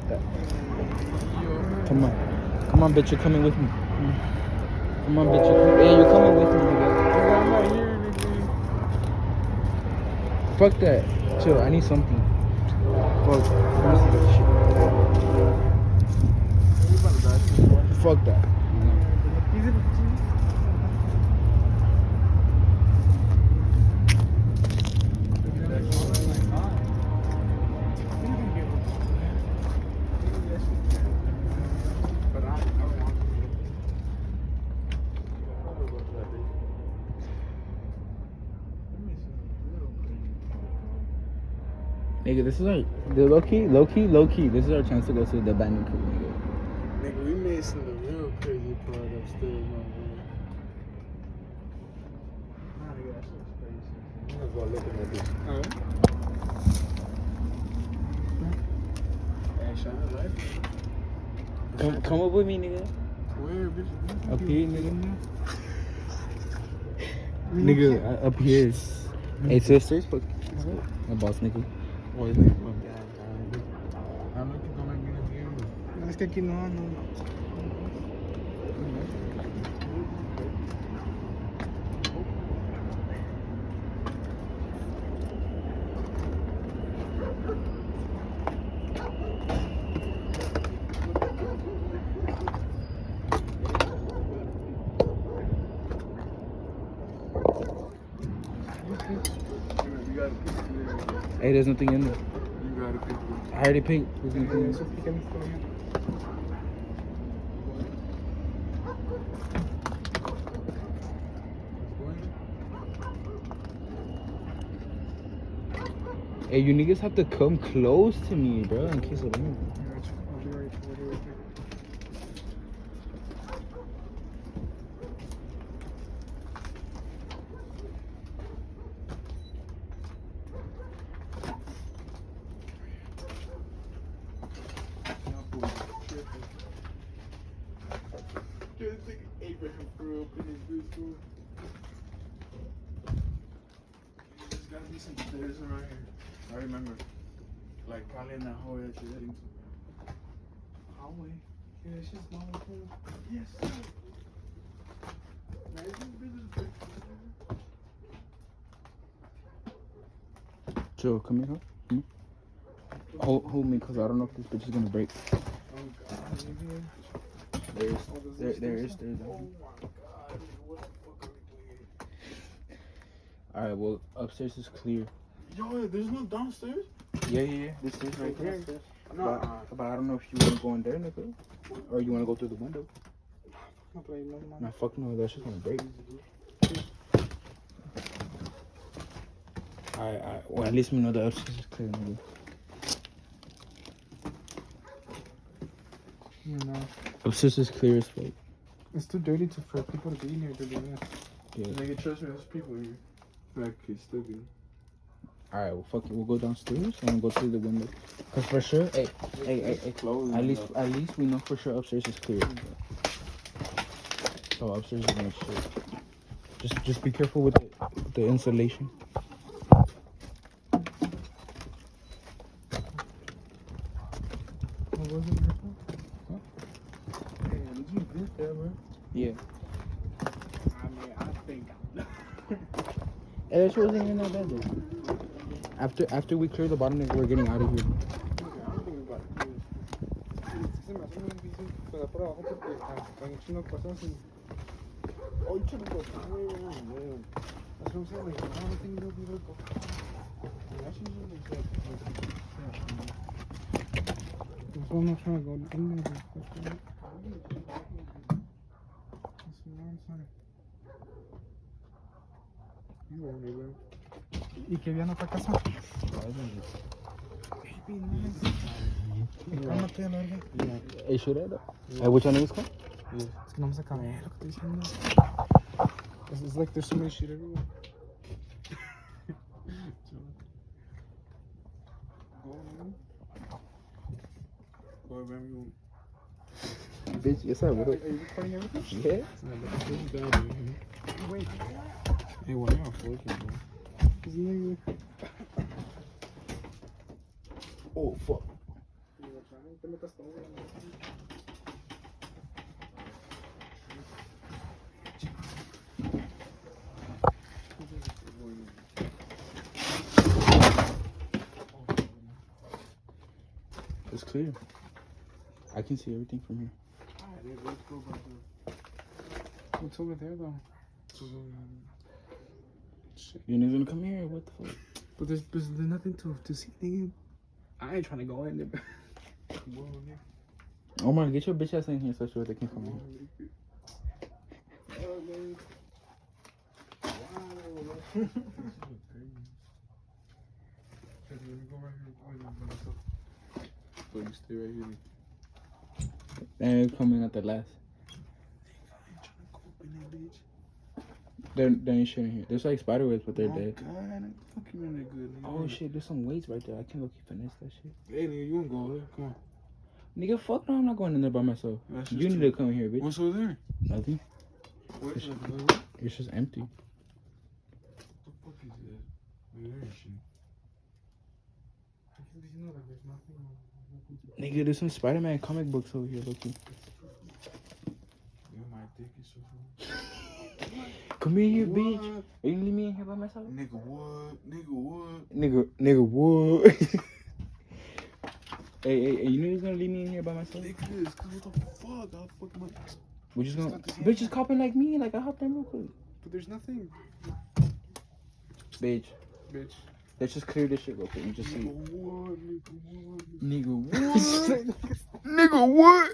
that. Come on. Come on, bitch, you're coming with me. Come on, bitch, you're coming. Yeah, you're coming with me, nigga. I'm not here, nigga. Fuck that. Chill, I need something. Fuck. Let me see this shit. Fuck that. Nigga, this is our low key. This is our chance to go to the abandoned creek, nigga. Nigga, we made some of the real crazy part upstairs, my man. Nah, nigga, that shit's crazy. I'm gonna go looking at this. Alright. Hey, shine a light. Come up with me, nigga. Where, bitch? Up here, nigga. Nigga, up here. Hey, sisters, fuck. My boss, nigga. Where's nigga? I'm looking for my game. Es que aquí no. Hey, there's nothing in there. You gotta pick it. I already picked. There's nothing in there. Hey, you niggas have to come close to me, bro, in case of anything. Abraham grew up in his good school. There's gotta be some stairs around here. I remember. Like probably in that hallway that you're heading to. Hallway? Yeah, it's just my hallway. Yes, sir. Joe, come here, huh? Come here. Hold me, cause I don't know if this bitch is gonna break. Oh God, nigga. There is. Oh my God, what the fuck are we doing here? Alright, well, upstairs is clear. Yo, there's no downstairs? Yeah. This is right there. No. But I don't know if you wanna go in there, nigga. Or you wanna go through the window. Nah, fuck no, that shit's gonna break. Alright. Well, at least we know the upstairs is clear, nigga. You know. Upstairs is clear as fuck. It's too dirty for people to be in here, to be honest. Yeah. Nigga, trust me, there's people here. Like, it's still good. Alright, well, fuck it. We'll go downstairs and go through the window. Cause for sure, hey. Close. At least we know for sure upstairs is clear. So upstairs is no shit. Just be careful with the insulation. What was it? Huh? Hey, did you get that, bro? Yeah. I mean, I think. Hey, that shit wasn't even that bad though. After we clear the bottom, we're getting out of here. Oh, you took the man. That's what I'm saying. Like, I don't think it'll be local. That's usually like that. So I'm not trying to go in there. ¿Y qué viene para casa? Cálmate a la verga. Hey, should I? Hey, which one is this called? Es que no vamos a caber, lo que estoy diciendo. It's like there's so much shit everywhere. Go wherever you want. Bitch, yes I will. Are you recording everything? Yeah. Wait. Hey, why are you focusing, bro? Oh, fuck. te metas todo. It's clear. I can see everything from here. Alright, let's go back there. What's over there though? You niggas gonna come here? What the fuck? But there's nothing to see, nigga. I ain't trying to go in there. Omar, get your bitch ass in here so sure they can come in. So you stay right here. And they come in at the last. There ain't shit in here. There's like spider webs, but they're dead. God, fucking really good. Nigga. Oh shit, there's some weights right there. I can look finesse that shit. Hey, nigga, you wanna go there? Come on. Nigga, fuck no, I'm not going in there by myself. That's You just need true. to come here, bitch. What's over there? Nothing. Where's It's- that? What It's just empty. the fuck is that? There ain't shit. How can you know that there's nothing? Nigga, there's some Spider-Man comic books over here, looking. Yo, my dick is so full. Come in here, bitch. What? Are you gonna leave me in here by myself? Nigga, what? Nigga, what? Nigga, what? hey, you know you're gonna leave me in here by myself? Nigga, it's cause what the fuck? I'll fuck my... We're just gonna, not the same. bitch, just copping like me. Like I hopped in real quick. But there's nothing. Bitch, Bitch. let's just clear this shit real quick. You just see. Nigga, what? Nigga, what? Nigga, what? Nigga, what?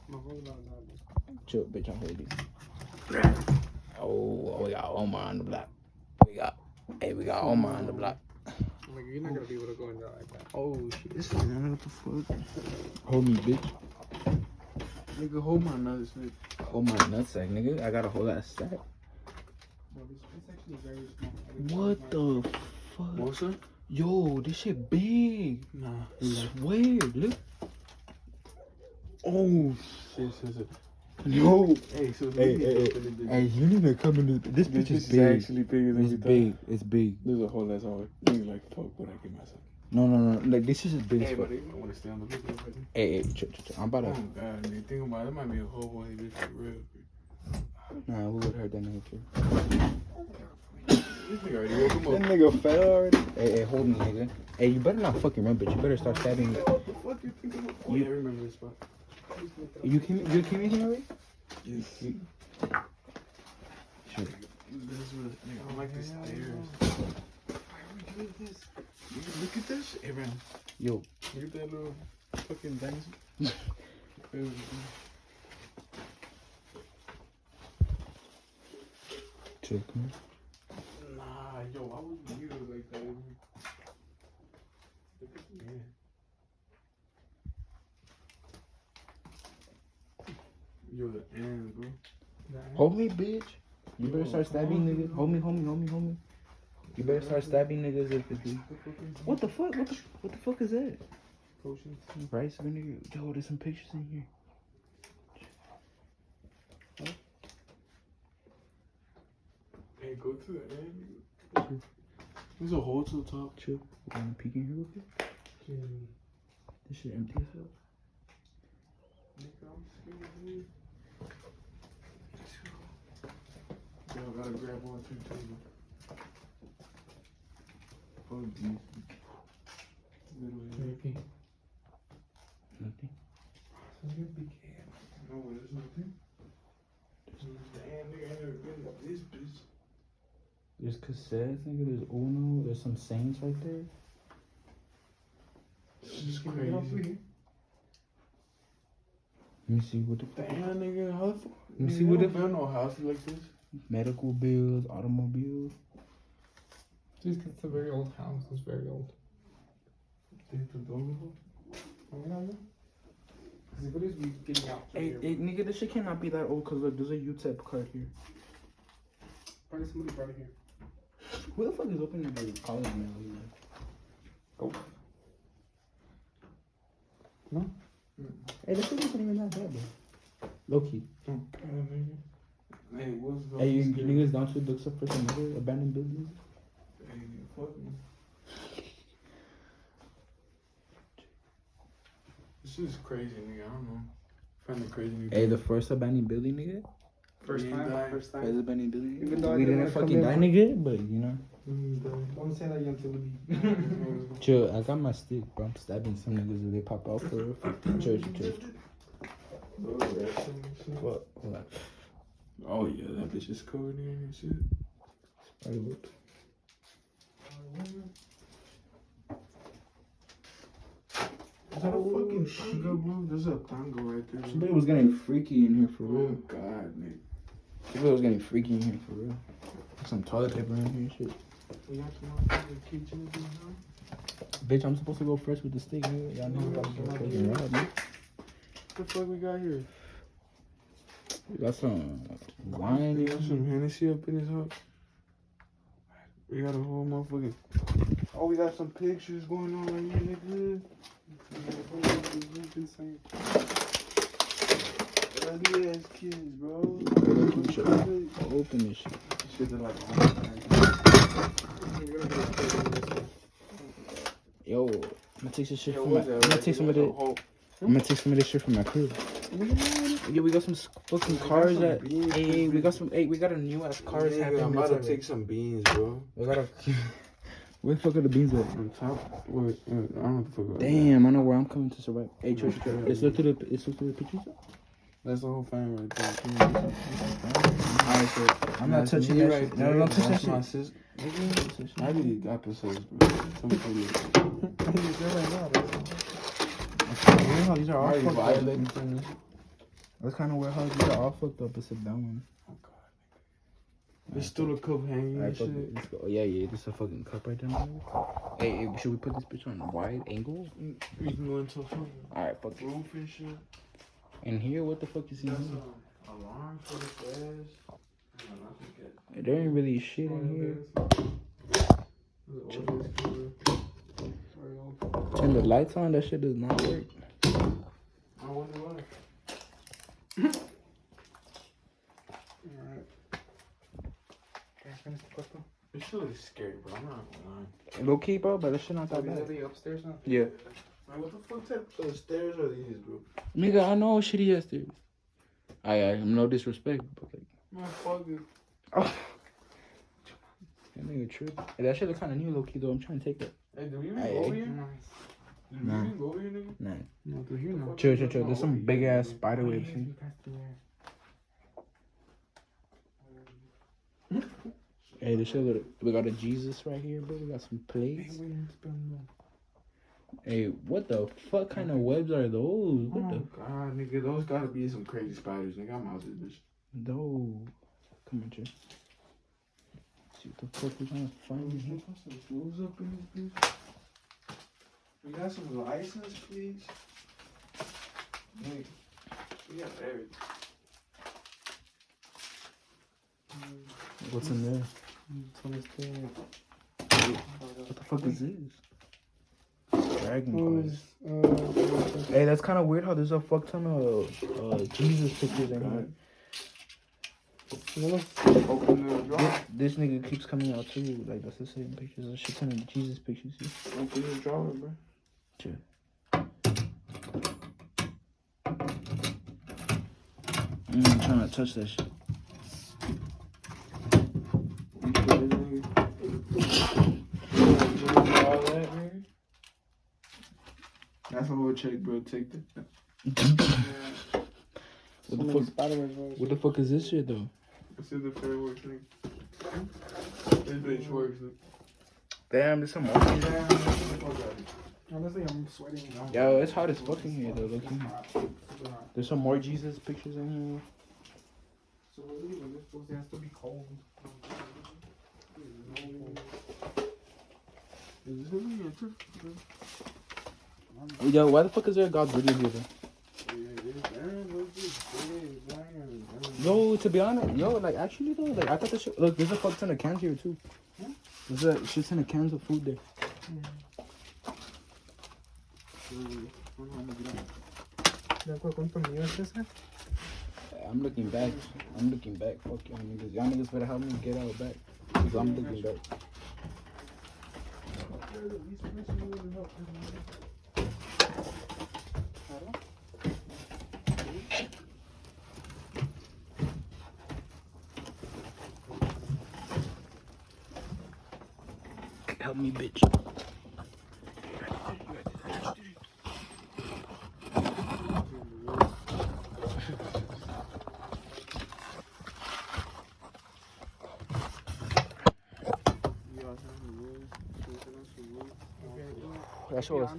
No, hold on. Chill, bitch, I'm holding. Oh, we got Omar on the block. We got Omar on the block. Like, you're not gonna be able to go in there like that. Oh, shit. This is what the fuck? Hold me, bitch. Nigga, hold my nuts, man. Hold my nutsack, nigga. I got a whole ass stack. Bro, this section is very small. What the fuck? What's up? Yo, this shit big. Nah. Swear, look. Oh, shit. Yo. Hey, so Hey, you need to come in this bitch is is big. actually bigger than It's we thought. big. It's big. There's a whole ass hole. Nigga, like, fuck, what I get myself. No. Like, this is as big as Hey, fuck. buddy, I want to stay on the video right now. Hey, chill. I'm about Oh, to. God, nigga, think about it. That might be a whole one bitch for real. Nah, we would heard that nigga too. This nigga already woke him up. nigga fell already. Hey, hold me, nigga. Hey, you better not fucking run, bitch. You better start stabbing me. What the fuck you think about? Oh, yeah, I remember this spot. You came in here already? Yes. Sure. This is where, nigga, I don't like the stairs. Why are we doing this? Nigga, look at this. Hey, man. Yo. Look at that little fucking dinosaur. Chill, come here. Nah, yo, why would you do it like that? Look at the man. You're the end, bro. Hold me, bitch. You better start stabbing niggas. Hold me. You better start stabbing niggas if it's you. What the fuck? What the fuck is that? Potions. Rice vinegar. Yo, there's some pictures in here. Hey, go to the end. There's a hole to the top. Chill. You wanna peek in here real quick? This shit empty as hell. Nigga, I'm scared, dude. Yo, I gotta grab one too, too. Oh, geez. Maybe. Nothing. No, there's nothing. Damn, nigga, I ain't never been to this bitch. There's cassettes, nigga. There's Uno. There's some Saints right there. This is crazy. Let me see what the Damn, nigga, how the fuck? Let me Nigga, see you what don't the- build no house like this. medical bills, automobiles. Dude, it's a very old house. It's very old. Think the door will hold? Because if it is, we getting out. from here. Hey, nigga, this shit cannot be that old because look, there's a UTEP card here. Probably somebody brought it here. Who the fuck is opening the college mail here? Go. No? Hey, this shit isn't even that bad, bro. Low key. Hey, what's the Hey, you niggas down to look up for some other abandoned buildings? Hey, fuck me. This is crazy, nigga. I don't know. Find it crazy. Nigga. Hey, the first abandoned building, nigga. First time. First abandoned building. Even though I We didn't didn't wanna fucking come die, in, nigga. But you know, Don't say that until we chill. I got my stick, bro. I'm stabbing some niggas if they pop out for 15 church. What? What? Oh yeah, that bitch is covered in and shit. Is that a fucking tango, bro? There's a tango right there. Somebody was getting freaky in here for Oh real. god, nigga. Somebody was getting freaky in here for real. Some toilet paper in here and shit. We got some motherfucking kitchen in here. Bitch, I'm supposed to go first with the stick, nigga. Y'all know I'm about to get fucking robbed, man. What the fuck we got here? We got some wine. We got some Hennessy up in this house. We got a whole motherfucking. Oh, we got some pictures going on right here, nigga. Ugly ass kids, bro. Open this shit. Shit that like. Yo, I'm gonna take some shit Yo, from my. what's that? I'm gonna take some of it. I'm gonna take some of this shit from my crew. Yeah, we got some fucking cars that. Hey, we got some. Hey, we got a new ass cars happening. I'm about to take some beans, bro. We got a. Where the fuck are the beans at? On top, wait, I don't know what the fuck. Damn, I know where I'm coming to survive. Hey, church, let's look through the. Let's look through the pictures. That's the whole family right there. Alright, so I'm not touching that shit. No, don't touch that shit. My sister. I really got this house, bro. These are all Already fucked up. violating from this. That's kind of weird how these are all fucked up except that one. Oh god. There's still a cup hanging Alright, and fuck shit. it. Let's go. Oh, yeah, this is a fucking cup right there. Man. Hey, should we put this bitch on a wide angle? We can go into a fucking Alright, fuck it. roof and shit. And here, what the fuck is in That's here? an alarm for the flash. There ain't really shit in here. Turn the lights on, that shit does not work. I wonder why. It still looks scary, bro. I'm not gonna lie. Low key, bro, but that shit not that bad. upstairs now? Yeah. Man, what the fuck type of stairs are these, bro? Nigga, I know shitty ass dude. I no disrespect, but like. Motherfucker. Oh. That nigga trip. Hey, that shit look kind of new, low key though. I'm trying to take that. Hey, do we even Hey, go hey. over here? Do we Nah. even go over here, nigga? Nah. No, through here now. Chill. There's some big ass spider webs here. Hey, this shit we got a Jesus right here, bro. We got some plates. Hey, what the fuck kind of webs are those? What the? God, nigga, those gotta be some crazy spiders, nigga. I'm out this bitch. No. Come on, Jay. See what the fuck we gonna find in here. Some fools up in this bitch. We got some license, please. Nigga, we got everything. What's in there? What the fuck is this? Dragon cards. Hey, that's kind of weird how there's a fuck ton of Jesus pictures in here. Open the drawer. This nigga keeps coming out too. Like, that's the same pictures. A shit ton of Jesus pictures here. Open the drawer, bro. Chill. I'm trying to touch that shit. That's a whole check, bro. Take that. What the fuck is this shit though? This is the fireworks thing. This bitch works. Damn, there's some more. Honestly, I'm sweating now. Yo, it's hot as fucking here though. Look here. There's some more Jesus pictures in here. So we're leaving. This supposed to have to be cold. Is this really your trip? Yo, why the fuck is there a God video here though? Yo, to be honest, like actually though, like I thought this shit. Look, there's a fuck ton of cans here too. There's a shit ton of cans of food there. I'm looking back. Fuck y'all niggas. Y'all niggas better help me get out back. Cause I'm looking back. Help me, bitch. That shit was.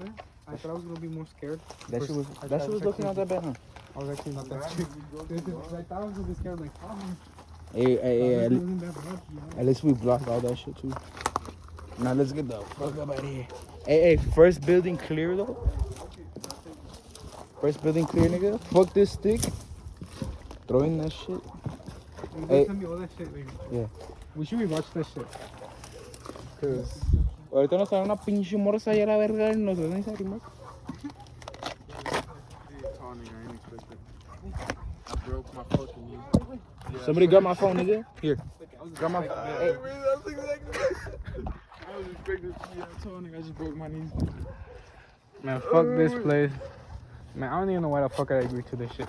I thought I was gonna be more scared. That shit was. That shit was looking not that bad, huh? I was actually not that scared. I thought I was gonna be scared, like, oh, Hey, it wasn't that bad, you know? at least we blocked all that shit too. Now let's get the fuck up out of here. Hey, first building clear though. First building clear, nigga. Fuck this stick. Throw in that shit. You Hey. tell me all that shit, like, Yeah. we should rewatch that shit. Cause Ahorita nos sale una pinche morsa y a la verga y nos van a salir. Tall nigga, I ain't expect it. I broke my fucking knee. Yeah, Somebody got my phone, nigga. Here. Got my. Hey. That's exactly I was expecting to see that tall nigga. I just broke my knee. man, fuck this place. Man, I don't even know why the fuck I agreed to this shit.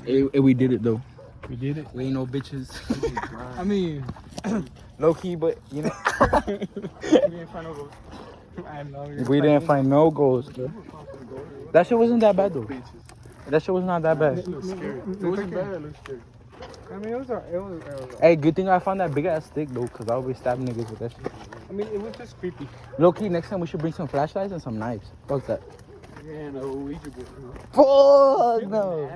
Hey, we did it though. We did it. We ain't no bitches. I mean, Low key, but you know. We didn't find no goals. I know. We didn't find no goals, bro. That shit wasn't that bad though. That shit was not that bad. It looks scary. It wasn't bad. It looked scary. I mean, it was Hey, good thing I found that big ass stick though, cause I'll be stabbing niggas with that shit. I mean, it was just creepy. Low key, next time we should bring some flashlights and some knives. Fuck that. Yeah, no, Ouija board. Fuck no.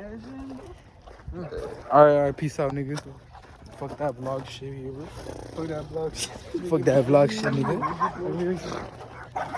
Alright, peace out, niggas. Fuck that vlog shit here, bro. Fuck that vlog shit. Fuck that vlog shit, nigga.